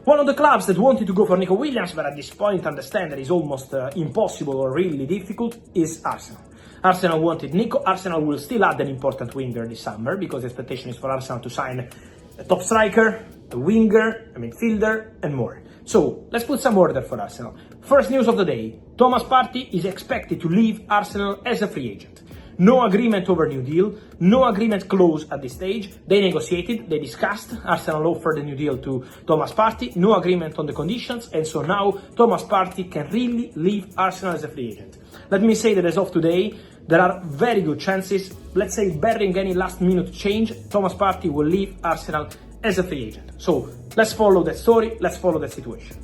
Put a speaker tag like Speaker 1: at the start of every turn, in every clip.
Speaker 1: One of the clubs that wanted to go for Nico Williams, but at this point understand that it's almost impossible or really difficult, is Arsenal. Arsenal wanted Nico. Arsenal will still add an important winger this summer because the expectation is for Arsenal to sign a top striker, a winger, a midfielder, and more. So let's put some order for Arsenal. First news of the day: Thomas Partey is expected to leave Arsenal as a free agent. No agreement over new deal, no agreement close at this stage. They negotiated, they discussed, Arsenal offered a new deal to Thomas Partey, no agreement on the conditions, and so now Thomas Partey can really leave Arsenal as a free agent. Let me say that as of today, there are very good chances, let's say barring any last minute change, Thomas Partey will leave Arsenal as a free agent. So let's follow that story, let's follow that situation.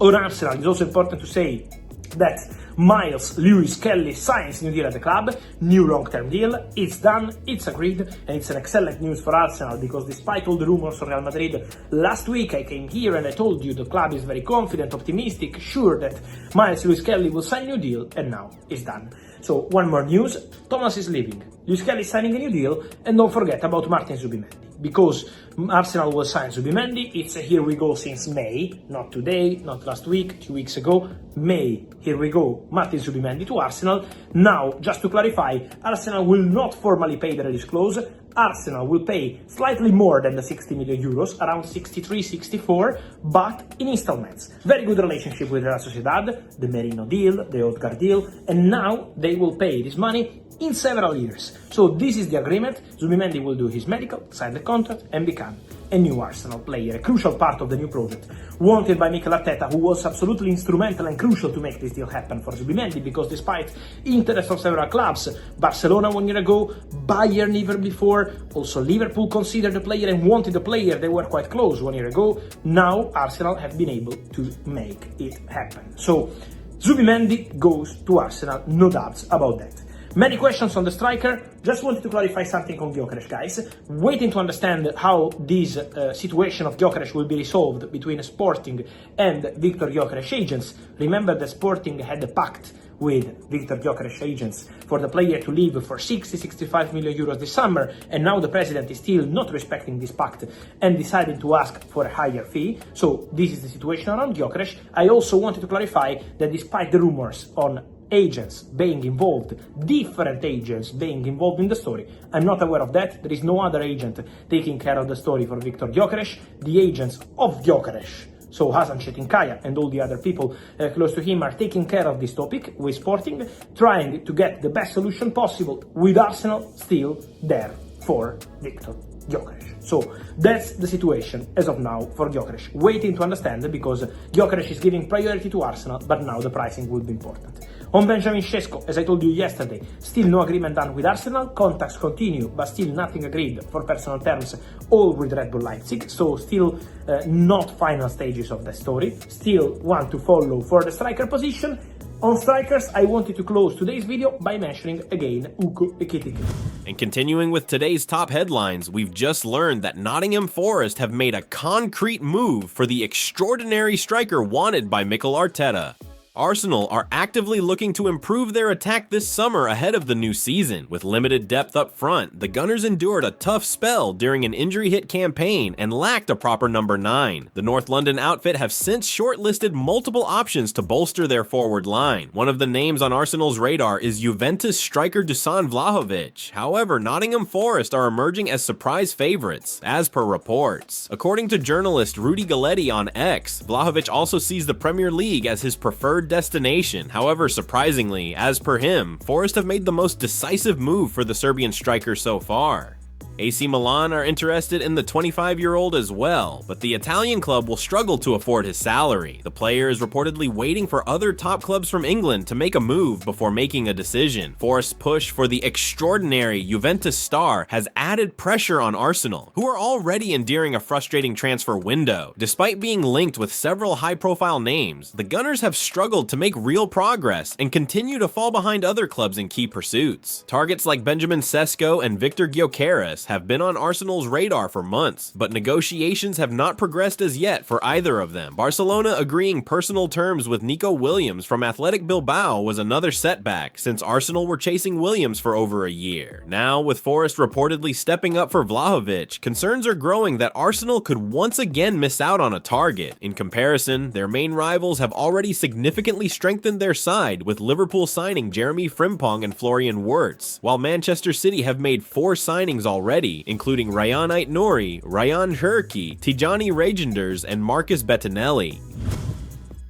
Speaker 1: On Arsenal, it's also important to say that Miles Lewis Kelly signs new deal at the club, new long-term deal, it's done, it's agreed, and it's an excellent news for Arsenal because despite all the rumors on Real Madrid, last week I came here and I told you the club is very confident, optimistic, sure that Miles Lewis Kelly will sign a new deal, and now it's done. So one more news, Thomas is leaving, Lewis Kelly is signing a new deal, and don't forget about Martin Zubimendi. Because Arsenal will sign Zubimendi, it's a here we go since May, not today, not last week, 2 weeks ago, May, here we go, Martin Zubimendi to Arsenal. Now, just to clarify, Arsenal will not formally pay the release clause, Arsenal will pay slightly more than the 60 million euros, around 63, 64, but in installments. Very good relationship with Real Sociedad, the Merino deal, the Odegaard deal, and now they will pay this money in several years. So this is the agreement. Zubimendi will do his medical, sign the contract, and become a new Arsenal player, a crucial part of the new project, wanted by Mikel Arteta, who was absolutely instrumental and crucial to make this deal happen for Zubimendi, because despite interest of several clubs, Barcelona 1 year ago, Bayern even before, also Liverpool considered the player and wanted the player, they were quite close 1 year ago, now Arsenal have been able to make it happen. So Zubimendi goes to Arsenal, no doubts about that. Many questions on the striker. Just wanted to clarify something on Gyökeres, guys. Waiting to understand how this situation of Gyökeres will be resolved between Sporting and Victor Gyökeres agents. Remember that Sporting had a pact with Victor Gyökeres agents for the player to leave for 60-65 million euros this summer, and now the president is still not respecting this pact and decided to ask for a higher fee. So this is the situation around Gyökeres. I also wanted to clarify that despite the rumors on agents being involved, different agents being involved in the story, I'm not aware of that. There is no other agent taking care of the story for Victor Gyökeres. The agents of Gyökeres, so Hasan Çetinkaya and all the other people close to him, are taking care of this topic with Sporting, trying to get the best solution possible, with Arsenal still there for Victor Gyökeres. So that's the situation as of now for Gyökeres. Waiting to understand because Gyökeres is giving priority to Arsenal, but now the pricing will be important. On Benjamin Sesko, as I told you yesterday, still no agreement done with Arsenal, contacts continue, but still nothing agreed for personal terms, all with Red Bull Leipzig, so still not final stages of the story, still want to follow for the striker position. On strikers, I wanted to close today's video by mentioning again Uko Ekitike.
Speaker 2: And continuing with today's top headlines, we've just learned that Nottingham Forest have made a concrete move for the extraordinary striker wanted by Mikel Arteta. Arsenal are actively looking to improve their attack this summer ahead of the new season. With limited depth up front, the Gunners endured a tough spell during an injury-hit campaign and lacked a proper number 9. The North London outfit have since shortlisted multiple options to bolster their forward line. One of the names on Arsenal's radar is Juventus striker Dusan Vlahovich. However, Nottingham Forest are emerging as surprise favorites, as per reports. According to journalist Rudy Galletti on X, Vlahovich also sees the Premier League as his preferred destination. However, surprisingly, as per him, Forest have made the most decisive move for the Serbian striker so far. AC Milan are interested in the 25-year-old as well, but the Italian club will struggle to afford his salary. The player is reportedly waiting for other top clubs from England to make a move before making a decision. Forest's push for the extraordinary Juventus star has added pressure on Arsenal, who are already enduring a frustrating transfer window. Despite being linked with several high-profile names, the Gunners have struggled to make real progress and continue to fall behind other clubs in key pursuits. Targets like Benjamin Sesko and Victor Gyökeres have been on Arsenal's radar for months, but negotiations have not progressed as yet for either of them. Barcelona agreeing personal terms with Nico Williams from Athletic Bilbao was another setback, since Arsenal were chasing Williams for over a year. Now, with Forest reportedly stepping up for Vlahovich, concerns are growing that Arsenal could once again miss out on a target. In comparison, their main rivals have already significantly strengthened their side, with Liverpool signing Jeremy Frimpong and Florian Wirtz, while Manchester City have made 4 signings already, including Ryan Ait-Nouri, Ryan Cherki, Tijani Regenders, and Marcus Bettinelli.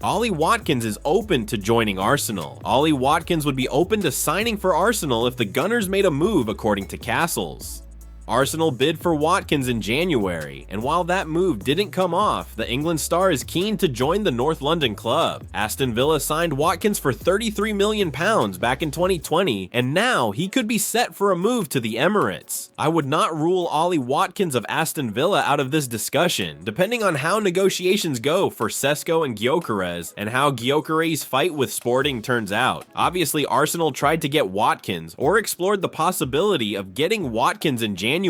Speaker 2: Ollie Watkins is open to joining Arsenal. Ollie Watkins would be open to signing for Arsenal if the Gunners made a move, according to Castles. Arsenal bid for Watkins in January, and while that move didn't come off, the England star is keen to join the North London club. Aston Villa signed Watkins for £33 million back in 2020, and now he could be set for a move to the Emirates. I would not rule Ollie Watkins of Aston Villa out of this discussion, depending on how negotiations go for Sesko and Gyökeres, and how Gyökeres' fight with Sporting turns out. Obviously, Arsenal tried to get Watkins, or explored the possibility of getting Watkins in January.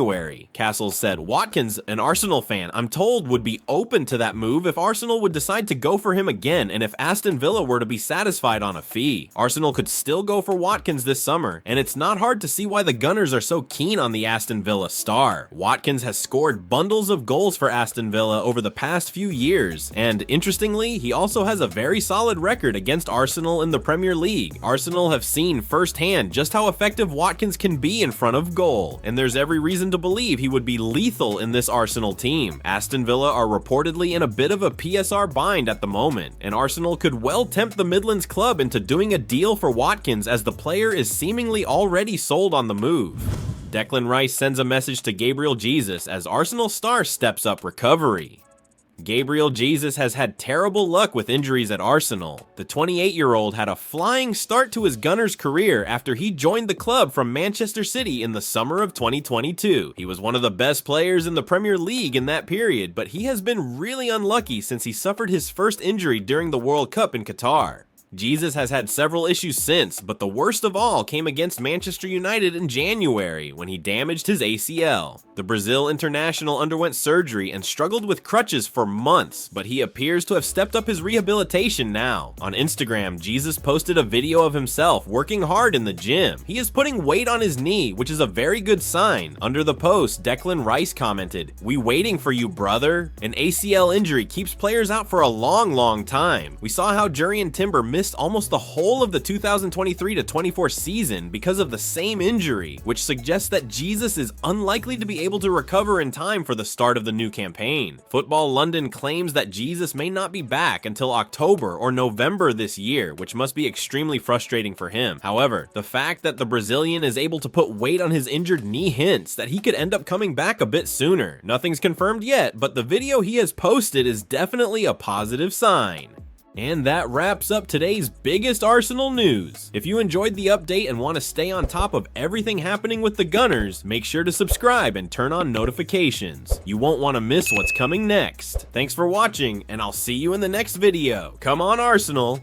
Speaker 2: Castles said, Watkins, an Arsenal fan, I'm told would be open to that move if Arsenal would decide to go for him again and if Aston Villa were to be satisfied on a fee. Arsenal could still go for Watkins this summer, and it's not hard to see why the Gunners are so keen on the Aston Villa star. Watkins has scored bundles of goals for Aston Villa over the past few years, and interestingly, he also has a very solid record against Arsenal in the Premier League. Arsenal have seen firsthand just how effective Watkins can be in front of goal, and there's every reason to believe he would be lethal in this Arsenal team. Aston Villa are reportedly in a bit of a PSR bind at the moment, and Arsenal could well tempt the Midlands club into doing a deal for Watkins, as the player is seemingly already sold on the move. Declan Rice sends a message to Gabriel Jesus as Arsenal star steps up recovery. Gabriel Jesus has had terrible luck with injuries at Arsenal. The 28-year-old had a flying start to his Gunners career after he joined the club from Manchester City in the summer of 2022. He was one of the best players in the Premier League in that period, but he has been really unlucky since he suffered his first injury during the World Cup in Qatar. Jesus has had several issues since, but the worst of all came against Manchester United in January when he damaged his ACL. The Brazil international underwent surgery and struggled with crutches for months, but he appears to have stepped up his rehabilitation now. On Instagram, Jesus posted a video of himself working hard in the gym. He is putting weight on his knee, which is a very good sign. Under the post, Declan Rice commented, "We waiting for you, brother." An ACL injury keeps players out for a long time. We saw how Jurrien Timber missed almost the whole of the 2023-24 season because of the same injury, which suggests that Jesus is unlikely to be able to recover in time for the start of the new campaign. Football London claims that Jesus may not be back until October or November this year, which must be extremely frustrating for him. However, the fact that the Brazilian is able to put weight on his injured knee hints that he could end up coming back a bit sooner. Nothing's confirmed yet, but the video he has posted is definitely a positive sign. And that wraps up today's biggest Arsenal news. If you enjoyed the update and want to stay on top of everything happening with the Gunners, make sure to subscribe and turn on notifications. You won't want to miss what's coming next. Thanks for watching, and I'll see you in the next video. Come on, Arsenal!